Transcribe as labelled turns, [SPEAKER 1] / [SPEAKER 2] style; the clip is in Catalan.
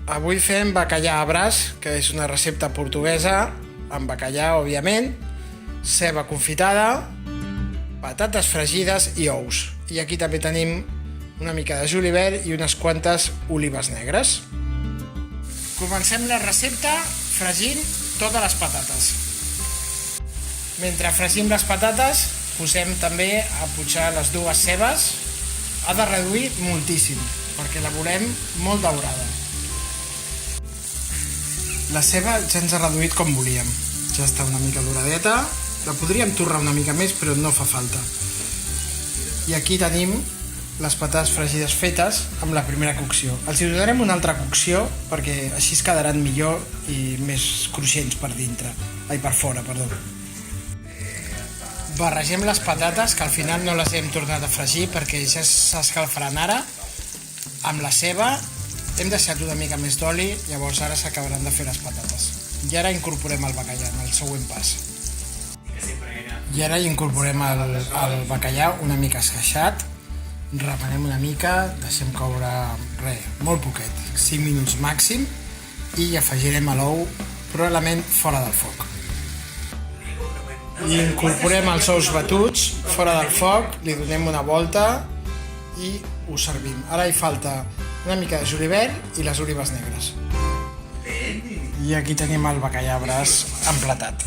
[SPEAKER 1] Avui fem bacallà a braç, que és una recepta portuguesa, amb bacallà, òbviament, ceba confitada, patates fregides i ous. I aquí també tenim una mica de julivert i unes quantes olives negres. Comencem la recepta fregint totes les patates. Mentre fregim les patates, posem també a punxar les dues cebes. Ha de reduir moltíssim, perquè la volem molt daurada. La ceba ja ens ha reduït com volíem. Ja està una mica doradeta. La podríem torrar una mica més, però no fa falta. I aquí tenim les patates fregides fetes amb la primera cocció. Els hi donarem una altra cocció perquè així es quedaran millor i més cruixents per dintre. Ai, per fora, perdó. Barregem les patates, que al final no les hem tornat a fregir perquè ja s'escalfaran ara, amb la ceba. Hem deixat una mica més d'oli, llavors ara s'acabaran de fer les patates. I ara incorporem el bacallà en el següent pas. I ara incorporem el bacallà una mica esqueixat, remenem una mica, deixem coure molt poquet, 5 minuts màxim, i hi afegirem l'ou probablement fora del foc. I incorporem els ous batuts fora del foc, li donem una volta i ho servim. Ara hi falta una mica de julivert i les olives negres. I aquí tenim el bacallà a braç emplatat.